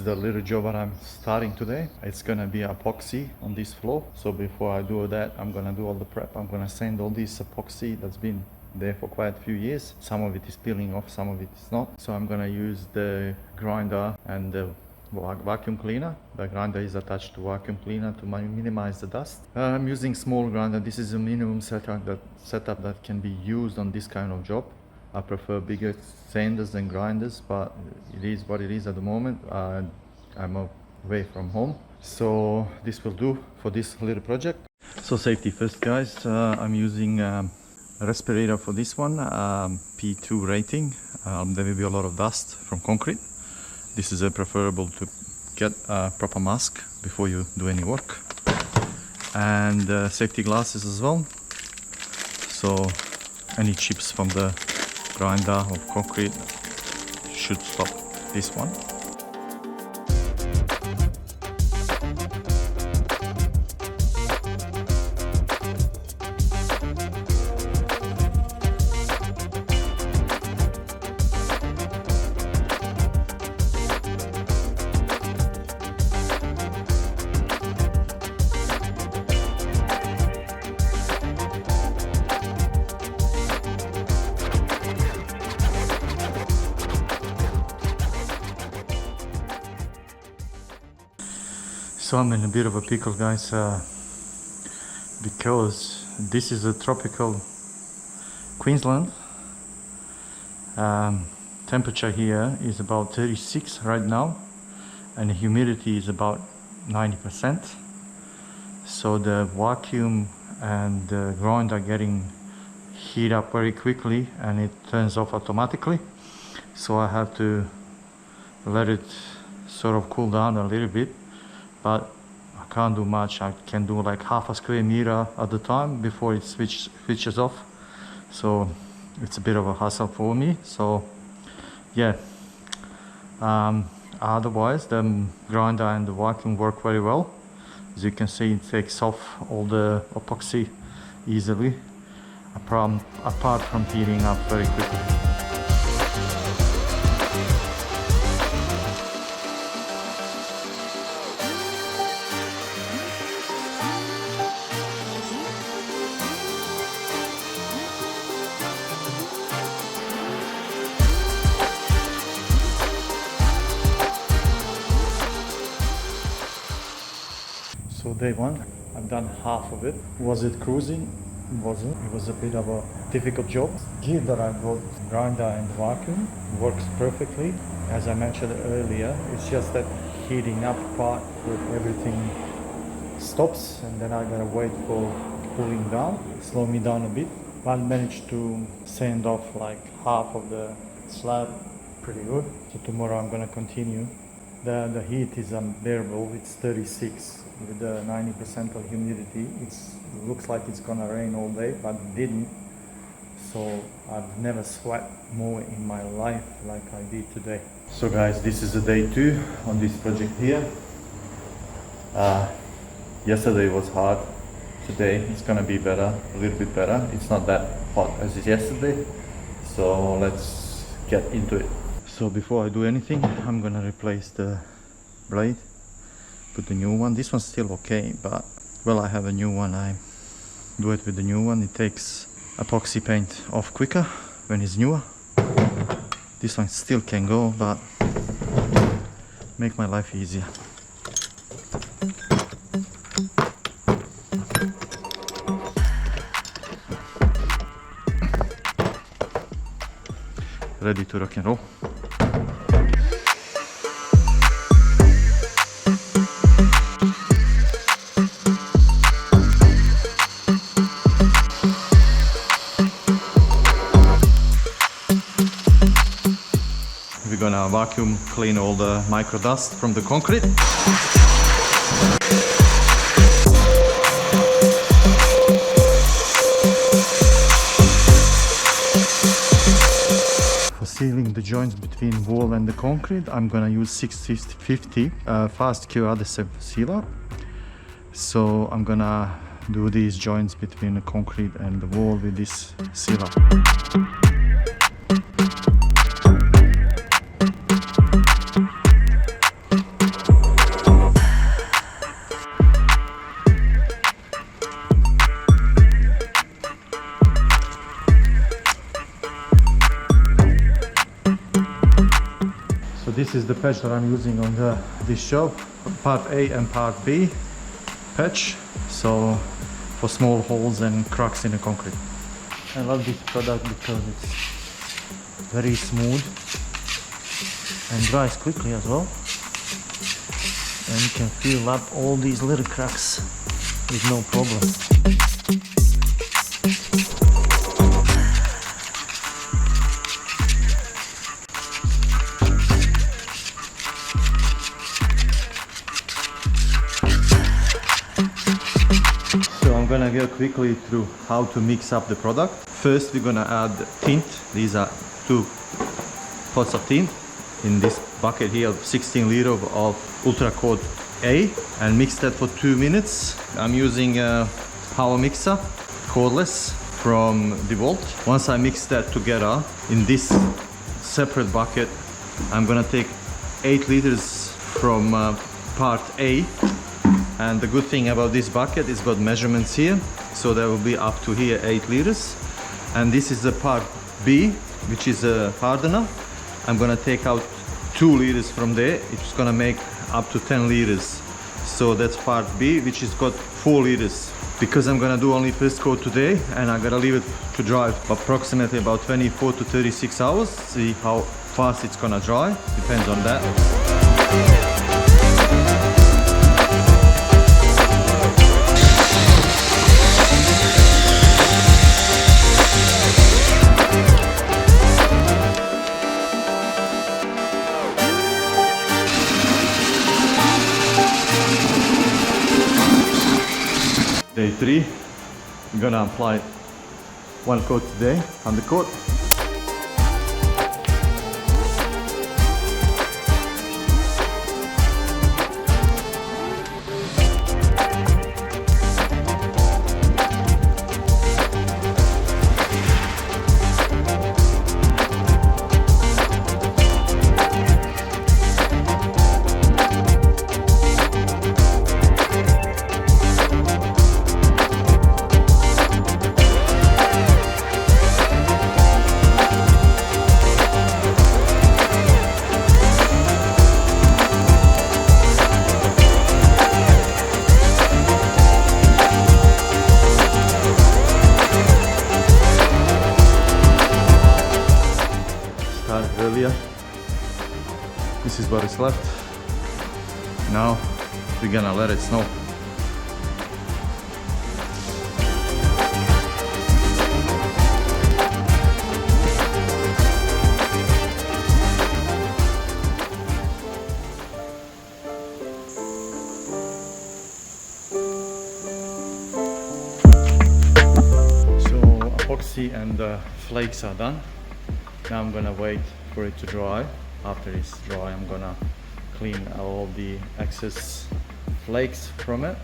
the little job that I'm starting today. It's gonna be epoxy on this floor. So before I do that, I'm gonna do all the prep. I'm gonna sand all this epoxy that's been there for quite a few years. Some of it is peeling off, some of it is not. So I'm gonna use the grinder and the vacuum cleaner. The grinder is attached to vacuum cleaner to minimize the dust. I'm using small grinder. This is a minimum setup that can be used on this kind of job. I prefer bigger sanders than grinders, but it is what it is at the moment. I'm away from home, so this will do for this little project. So safety first, guys. I'm using a respirator for this one, P2 rating. There will be a lot of dust from concrete. This is preferable to get a proper mask before you do any work, and safety glasses as well. So any chips from the grinder of concrete should stop this one. So I'm in a bit of a pickle, guys, because this is a tropical Queensland. Temperature here is about 36 right now, and the humidity is about 90%. So the vacuum and the ground are getting heat up very quickly, and it turns off automatically. So I have to let it sort of cool down a little bit. But I can't do much. I can do like half a square meter at a time before it switches off. So it's a bit of a hassle for me. So yeah, otherwise the grinder and the vacuum work very well. As you can see, it takes off all the epoxy easily, apart from heating up very quickly. So day one, I've done half of it. Was it cruising? It wasn't. It was a bit of a difficult job. Gear that I bought, grinder and vacuum, works perfectly. As I mentioned earlier, it's just that heating up part where everything stops, and then I gotta wait for cooling down, slow me down a bit. I managed to sand off like half of the slab pretty good. So tomorrow I'm gonna continue. The heat is unbearable. It's 36 with the 90% of humidity. It looks like it's gonna rain all day, but it didn't. So I've never sweat more in my life like I did today. So guys, this is the day 2 on this project here. Yesterday was hard. Today it's gonna be better, a little bit better. It's not that hot as yesterday. So let's get into it. So before I do anything, I'm gonna replace the blade, put the new one. This one's still okay, but well, I have a new one. I do it with the new one. It takes epoxy paint off quicker when it's newer. This one still can go, but make my life easier. Ready to rock and roll. We're gonna vacuum clean all the micro dust from the concrete. For sealing the joints between wall and the concrete, I'm gonna use 650 fast cure adhesive sealer. So I'm gonna do these joints between the concrete and the wall with this sealer. this is the patch that I'm using on this job, part A and part B patch, so for small holes and cracks in the concrete. I love this product because it's very smooth and dries quickly as well, and you can fill up all these little cracks with no problem. I'm gonna go quickly through how to mix up the product. First we're gonna add tint. These are 2 pots of tint in this bucket here, 16 liter of Ultra Coat A, and mix that for 2 minutes. I'm using a power mixer, cordless, from DeWalt. Once I mix that together in this separate bucket, I'm gonna take 8 liters from part A. And the good thing about this bucket is got measurements here, so there will be up to here 8 liters. And this is the part B, which is a hardener. I'm gonna take out 2 liters from there. It's gonna make up to 10 liters. So that's part B, which is got 4 liters. Because I'm gonna do only first coat today, and I gotta leave it to dry for approximately about 24 to 36 hours. See how fast it's gonna dry, depends on that. Day 3, I'm gonna apply 1 coat today, undercoat. Earlier. This is what is left. Now we're gonna let it snow. So epoxy and the flakes are done. Now I'm gonna wait for it to dry. After it's dry, I'm gonna clean all the excess flakes from it,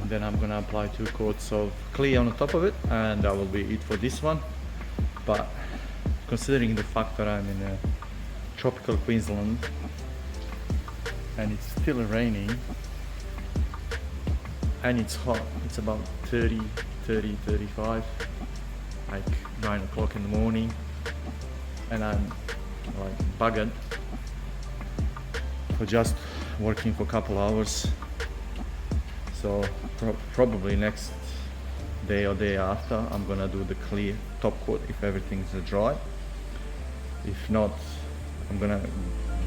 and then I'm gonna apply 2 coats of clay on the top of it, and that will be it for this one. But considering the fact that I'm in a tropical Queensland and it's still raining and it's hot, it's about 35, like 9 o'clock in the morning, and I'm like buggered for just working for a couple hours. So probably next day or day after I'm gonna do the clear top coat if everything's dry. If not, I'm gonna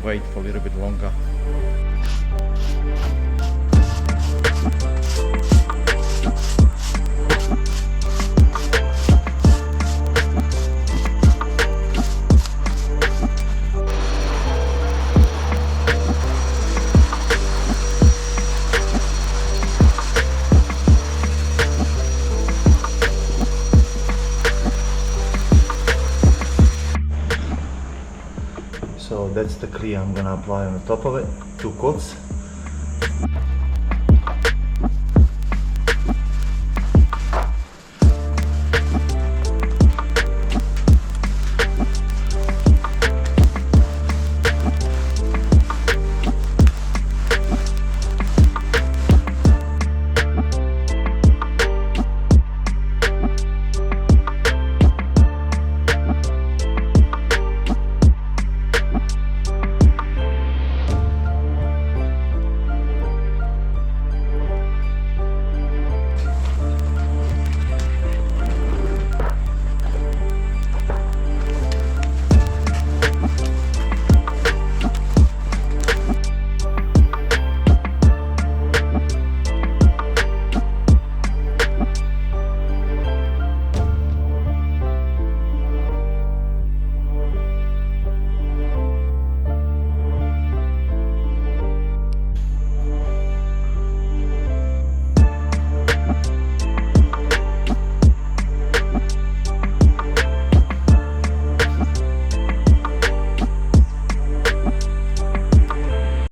wait for a little bit longer. So that's the clear I'm gonna apply on the top of it, 2 coats.